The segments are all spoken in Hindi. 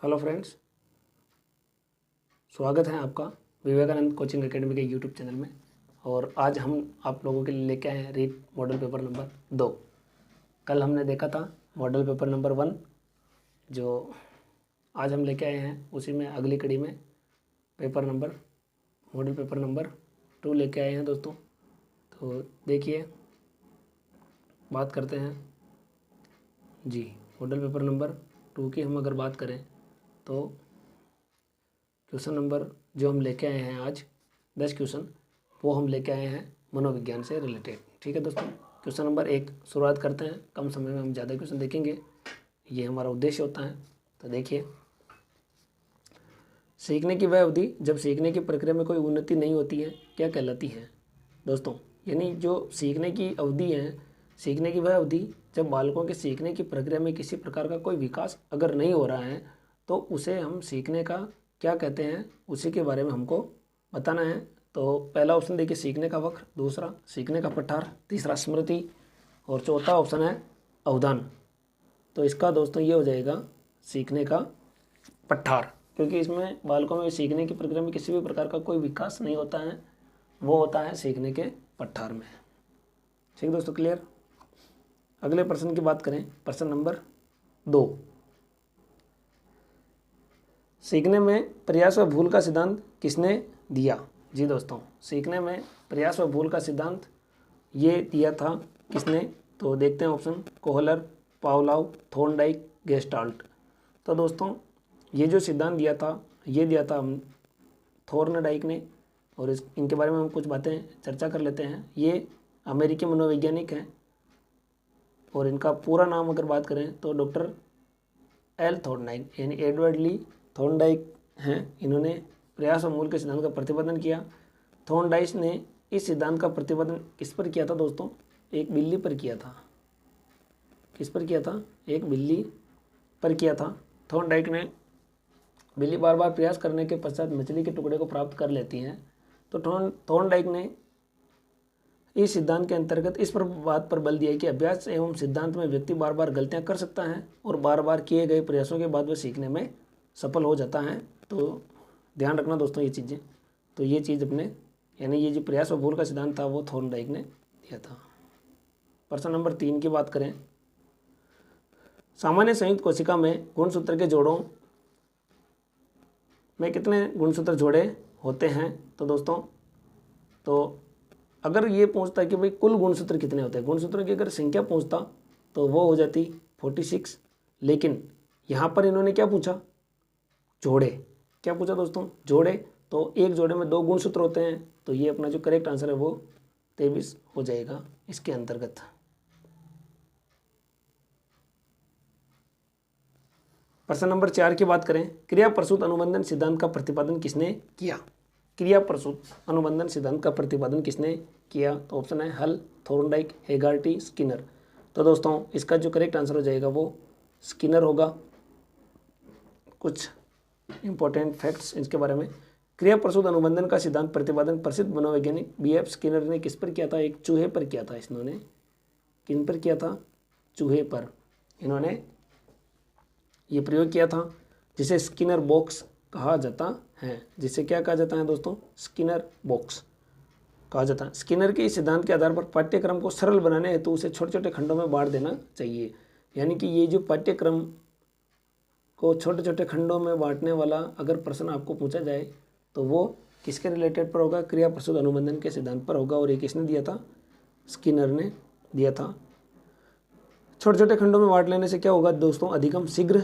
हेलो फ्रेंड्स, स्वागत है आपका विवेकानंद कोचिंग एकेडमी के यूट्यूब चैनल में। और आज हम आप लोगों के लिए लेके आए हैं रीट मॉडल पेपर नंबर 2। कल हमने देखा था मॉडल पेपर नंबर 1, जो आज हम लेके आए हैं। उसी में अगली कड़ी में मॉडल पेपर नंबर 2 लेके आए हैं दोस्तों। तो देखिए, बात करते हैं जी। मॉडल पेपर नंबर 2 की हम अगर बात करें तो क्वेश्चन नंबर जो हम लेके आए हैं आज 10 क्वेश्चन, वो हम लेके आए हैं मनोविज्ञान से रिलेटेड। ठीक है दोस्तों, क्वेश्चन नंबर 1 शुरुआत करते हैं। कम समय में हम ज़्यादा क्वेश्चन देखेंगे, ये हमारा उद्देश्य होता है। तो देखिए, सीखने की वह अवधि जब सीखने की प्रक्रिया में कोई उन्नति नहीं होती है क्या कहलाती है दोस्तों? यानी जो सीखने की अवधि है, सीखने की वह अवधि जब बालकों के सीखने की प्रक्रिया में किसी प्रकार का कोई विकास अगर नहीं हो रहा है तो उसे हम सीखने का क्या कहते हैं, उसी के बारे में हमको बताना है। तो पहला ऑप्शन देखिए, सीखने का वक्र। दूसरा, सीखने का पठार। तीसरा, स्मृति। और चौथा ऑप्शन है अवधान। तो इसका दोस्तों ये हो जाएगा सीखने का पठार, क्योंकि इसमें बालकों में सीखने की प्रक्रिया में किसी भी प्रकार का कोई विकास नहीं होता है, वो होता है सीखने के पठार में। ठीक दोस्तों, क्लियर। अगले प्रश्न की बात करें, प्रश्न नंबर 2। सीखने में प्रयास व भूल का सिद्धांत किसने दिया? जी दोस्तों, सीखने में प्रयास व भूल का सिद्धांत ये दिया था किसने? तो देखते हैं option, Kohler, Pavlov, Thorndike, gestalt. तो दोस्तों ये जो सिद्धांत दिया था, ये दिया था हम थॉर्नडाइक ने। और इनके बारे में हम कुछ बातें चर्चा कर लेते हैं। ये अमेरिकी मनोवैज्ञानिक हैं और इनका पूरा नाम अगर बात करें तो डॉक्टर एल थॉर्नडाइक यानी एडवर्ड ली थॉर्नडाइक हैं। इन्होंने प्रयास और मूल के सिद्धांत का प्रतिपादन किया। थॉर्नडाइक ने इस सिद्धांत का प्रतिपादन किस पर किया था दोस्तों? एक बिल्ली पर किया था। किस पर किया था? एक बिल्ली पर किया था। थॉर्नडाइक ने बिल्ली बार बार प्रयास करने के पश्चात मछली के टुकड़े को प्राप्त कर लेती हैं। तो थॉर्नडाइक ने इस सिद्धांत के अंतर्गत इस पर बात पर बल दिया कि अभ्यास एवं सिद्धांत में व्यक्ति बार बार गलतियां कर सकता है और बार बार किए गए प्रयासों के बाद वह सीखने में सफल हो जाता है। तो ध्यान रखना दोस्तों ये चीज़ें। तो ये चीज़ अपने यानी ये जो प्रयास और भूल का सिद्धांत था वो थॉर्नडाइक ने दिया था। प्रश्न नंबर 3 की बात करें, सामान्य संयुक्त कोशिका में गुणसूत्र के जोड़ों में कितने गुणसूत्र जोड़े होते हैं? तो दोस्तों, तो अगर ये पूछता है कि भाई कुल गुणसूत्र कितने होते हैं, गुणसूत्रों की अगर संख्या पूछता तो वो हो जाती 46। लेकिन यहाँ पर इन्होंने क्या पूछा? जोड़े। क्या पूछा दोस्तों? जोड़े। तो एक जोड़े में 2 गुणसूत्र होते हैं, तो ये अपना जो करेक्ट आंसर है वो 23 हो जाएगा इसके अंतर्गत। प्रश्न नंबर 4 की बात करें, क्रिया प्रसूत अनुबंधन सिद्धांत का प्रतिपादन किसने किया? क्रिया प्रसूत अनुबंधन सिद्धांत का प्रतिपादन किसने किया? तो ऑप्शन है हल, थॉर्नडाइक, हेगार्टी, स्किनर। तो दोस्तों इसका जो करेक्ट आंसर हो जाएगा वो स्किनर होगा। कुछ इंपॉर्टेंट फैक्ट्स इसके बारे में। क्रिया प्रसूत अनुबंधन का सिद्धांत प्रतिपादन प्रसिद्ध मनोवैज्ञानिक B.F. स्किनर ने किस पर किया था? एक चूहे पर किया था। इन्होंने किन पर किया था? चूहे पर इन्होंने ये प्रयोग किया था, जिसे स्किनर बॉक्स कहा जाता है। जिसे क्या कहा जाता है दोस्तों? स्किनर बॉक्स कहा जाता है। स्किनर के इस सिद्धांत के आधार पर पाठ्यक्रम को सरल बनाने हेतु उसे छोटे छोटे खंडों में बांट देना चाहिए। यानी कि ये जो पाठ्यक्रम को छोटे छोटे खंडों में बांटने वाला अगर प्रश्न आपको पूछा जाए तो वो किसके रिलेटेड पर होगा? क्रिया प्रसूत अनुबंधन के सिद्धांत पर होगा। और ये किसने दिया था? स्किनर ने दिया था। छोटे छोटे खंडों में बांट लेने से क्या होगा दोस्तों? अधिगम शीघ्र,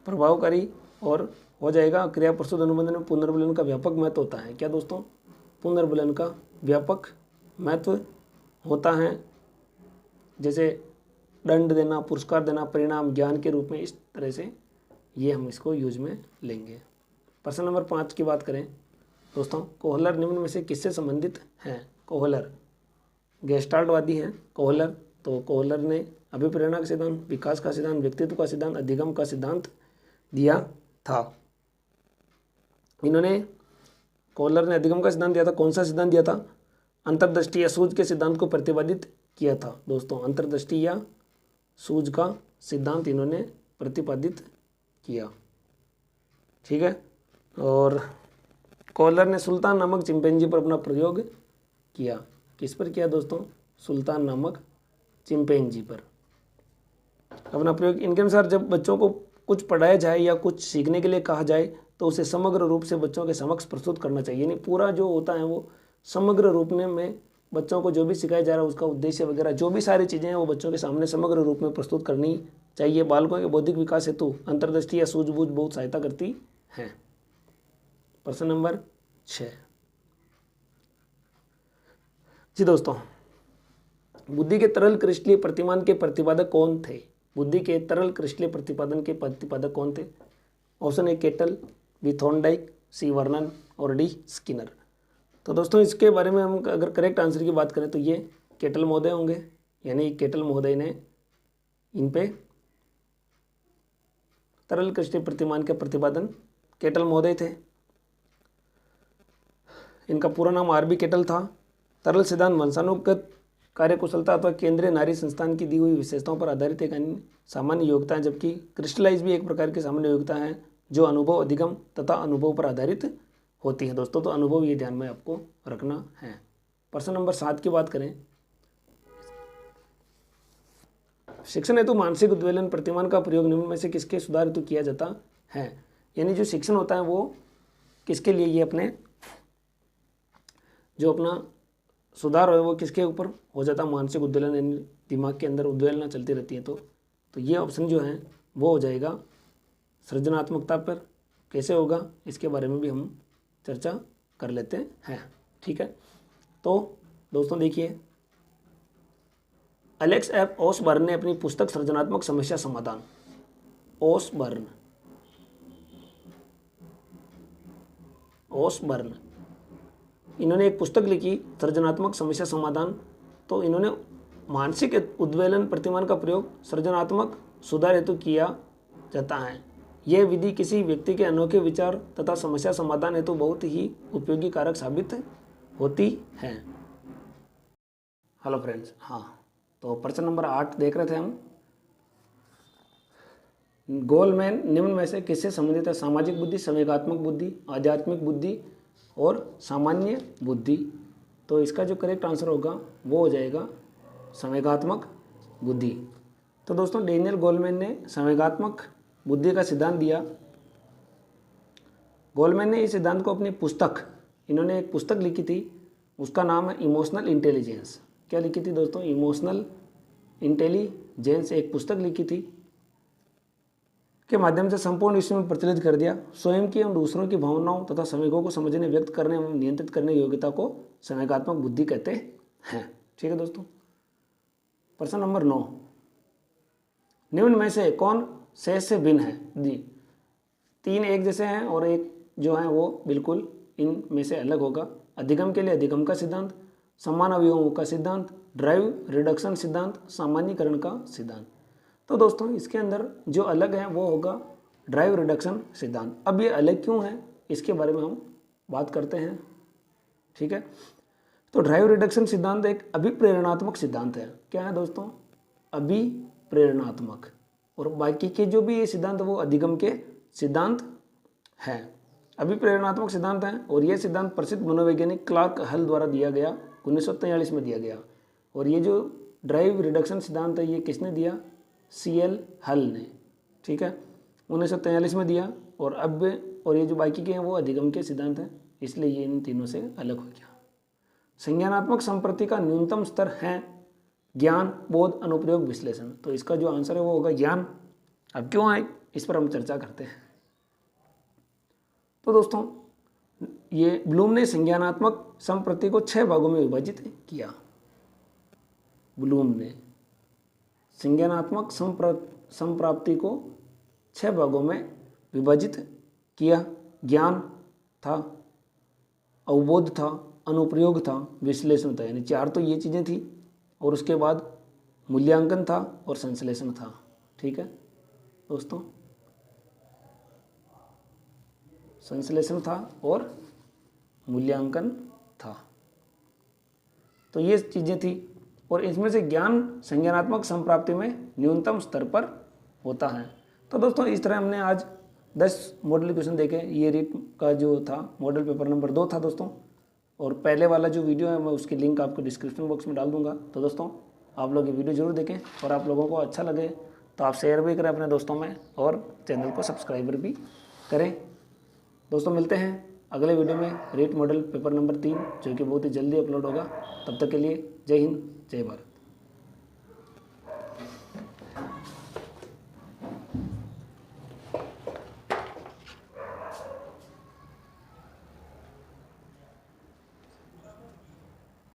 प्रभावकारी और हो जाएगा। क्रिया प्रसूत अनुबंधन में पुनर्विलन का व्यापक महत्व होता है। क्या दोस्तों? पुनर्विलन का व्यापक महत्व होता है। जैसे दंड देना, पुरस्कार देना, परिणाम ज्ञान के रूप में, इस तरह से ये हम इसको यूज में लेंगे। प्रश्न नंबर 5 की बात करें दोस्तों, कोहलर निम्न में से किससे संबंधित हैं? कोहलर गेस्टाल्टवादी हैं कोहलर। तो कोहलर ने अभिप्रेरणा का सिद्धांत, विकास का सिद्धांत, व्यक्तित्व का सिद्धांत, अधिगम का सिद्धांत दिया था। कोहलर ने अधिगम का सिद्धांत दिया था। कौन सा सिद्धांत दिया था? अंतर्दृष्टि या सूझ के सिद्धांत को प्रतिपादित किया था दोस्तों। अंतर्दृष्टि या सूझ का सिद्धांत इन्होंने प्रतिपादित किया। ठीक है। और कॉलर ने सुल्तान नामक चिंपैंजी पर अपना प्रयोग किया। किस पर किया दोस्तों? सुल्तान नामक चिंपैंजी पर अपना प्रयोग। इनके अनुसार जब बच्चों को कुछ पढ़ाया जाए या कुछ सीखने के लिए कहा जाए तो उसे समग्र रूप से बच्चों के समक्ष प्रस्तुत करना चाहिए। यानी पूरा जो होता है वो समग्र रूप में बच्चों को जो भी सिखाया जा रहा है उसका उद्देश्य वगैरह जो भी सारी चीज़ें हैं वो बच्चों के सामने समग्र रूप में प्रस्तुत करनी चाहिए। बालकों के बौद्धिक विकास हेतु अंतर्दृष्टि या सूझबूझ बहुत सहायता करती है। प्रश्न नंबर 6 जी दोस्तों, बुद्धि के तरल क्रिस्टलीय प्रतिमान के प्रतिपादक कौन थे? बुद्धि के तरल क्रिस्टलीय प्रतिपादन के प्रतिपादक कौन थे? Option A Cattell, B Thorndike, C Vernon और डी स्किनर। तो दोस्तों इसके बारे में हम अगर करेक्ट आंसर की बात करें तो ये केटल महोदय होंगे। यानी केटल महोदय ने इन पे तरल क्रिस्टलीय प्रतिमान के प्रतिपादन केटल महोदय थे। इनका पूरा नाम आरबी केटल था। तरल सिद्धांत वंशानुगत कार्यकुशलता अथवा केंद्रीय नारी संस्थान की दी हुई विशेषताओं पर आधारित एक सामान्य योग्यता है, जबकि क्रिस्टलाइज भी एक प्रकार की सामान्य योग्यता है जो अनुभव अधिगम तथा अनुभव पर आधारित होती है दोस्तों। तो अनुभव ये ध्यान में आपको रखना है। प्रश्न नंबर 7 की बात करें, शिक्षण हेतु मानसिक उद्वेलन प्रतिमान का प्रयोग निम्न में से किसके सुधार हेतु किया जाता है? यानी जो शिक्षण होता है वो किसके लिए, ये अपने जो अपना सुधार है वो किसके ऊपर हो जाता है? मानसिक उद्वेलन, यानी दिमाग के अंदर उद्वेलना चलती रहती है। तो ये ऑप्शन जो है वो हो जाएगा सृजनात्मकता पर। कैसे होगा इसके बारे में भी हम चर्चा कर लेते हैं। ठीक है, तो दोस्तों देखिए, एलेक्स एफ ओसबर्न ने अपनी पुस्तक सृजनात्मक समस्या समाधान, ओसबर्न इन्होंने एक पुस्तक लिखी सृजनात्मक समस्या समाधान। तो इन्होंने मानसिक उद्वेलन प्रतिमान का प्रयोग सृजनात्मक सुधार हेतु किया जाता है। यह विधि किसी व्यक्ति के अनोखे विचार तथा समस्या समाधान हेतु बहुत ही उपयोगी कारक साबित होती है। हेलो फ्रेंड्स, हाँ, तो प्रश्न नंबर 8 देख रहे थे हम। गोलमैन निम्न में से किससे संबंधित है? सामाजिक बुद्धि, संवेगात्मक बुद्धि, आध्यात्मिक बुद्धि और सामान्य बुद्धि। तो इसका जो करेक्ट आंसर होगा वो हो जाएगा संवेगात्मक बुद्धि। तो दोस्तों डेनियल गोलमैन ने संवेगात्मक बुद्धि का सिद्धांत दिया। गोलमैन ने इस सिद्धांत को अपनी पुस्तक, इन्होंने एक पुस्तक लिखी थी, उसका नाम है इमोशनल इंटेलिजेंस। क्या लिखी थी दोस्तों? इमोशनल इंटेलिजेंस एक पुस्तक लिखी थी के माध्यम से संपूर्ण विश्व में प्रचलित कर दिया। स्वयं की एवं दूसरों की भावनाओं तथा संवेगों को समझने, व्यक्त करने एवं नियंत्रित करने की योग्यता को संवेगात्मक बुद्धि कहते हैं। ठीक है दोस्तों। प्रश्न नंबर 9, निम्न में से कौन शेष से भिन्न है? जी, 3 एक जैसे हैं और एक जो है वो बिल्कुल इन में से अलग होगा। अधिगम के लिए अधिगम का सिद्धांत, समान अवयवों का सिद्धांत, ड्राइव रिडक्शन सिद्धांत, सामान्यीकरण का सिद्धांत। तो दोस्तों इसके अंदर जो अलग है वो होगा ड्राइव रिडक्शन सिद्धांत। अब ये अलग क्यों है इसके बारे में हम बात करते हैं। ठीक है, तो ड्राइव रिडक्शन सिद्धांत एक अभिप्रेरणात्मक सिद्धांत है। क्या है दोस्तों? अभिप्रेरणात्मक। और बाकी के जो भी ये सिद्धांत वो अधिगम के सिद्धांत हैं। अभिप्रेरणात्मक सिद्धांत है और ये सिद्धांत प्रसिद्ध मनोवैज्ञानिक क्लार्क हल द्वारा दिया गया, 1943 में दिया गया। और ये जो ड्राइव रिडक्शन सिद्धांत है ये किसने दिया? CL हल ने। ठीक है, 1943 में दिया। और ये जो बाकी के हैं वो अधिगम के सिद्धांत हैं, इसलिए ये इन तीनों से अलग हो गया। संज्ञानात्मक संप्रति का न्यूनतम स्तर है ज्ञान, बोध, अनुप्रयोग, विश्लेषण। तो इसका जो आंसर है वो होगा ज्ञान। अब क्यों आए इस पर हम चर्चा करते हैं। तो दोस्तों ये ब्लूम ने संज्ञानात्मक संप्रति को 6 भागों में विभाजित किया। ब्लूम ने संज्ञानात्मक संप्राप्ति को 6 भागों में विभाजित किया। ज्ञान था, अवबोध था, अनुप्रयोग था, विश्लेषण था। यानी 4 तो ये चीज़ें थी और उसके बाद मूल्यांकन था और संश्लेषण था। ठीक है दोस्तों, संश्लेषण था और मूल्यांकन था। तो ये चीज़ें थी और इसमें से ज्ञान संज्ञानात्मक संप्राप्ति में न्यूनतम स्तर पर होता है। तो दोस्तों इस तरह हमने आज 10 मॉडल क्वेश्चन देखे। ये रीट का जो था मॉडल पेपर नंबर 2 था दोस्तों। और पहले वाला जो वीडियो है मैं उसकी लिंक आपको डिस्क्रिप्शन बॉक्स में डाल दूंगा। तो दोस्तों आप लोग ये वीडियो जरूर देखें, और आप लोगों को अच्छा लगे तो आप शेयर भी करें अपने दोस्तों में, और चैनल को सब्सक्राइबर भी करें। दोस्तों मिलते हैं अगले वीडियो में रीट मॉडल पेपर नंबर 3, जो कि बहुत ही जल्दी अपलोड होगा। तब तक के लिए जय हिंद, जय भारत।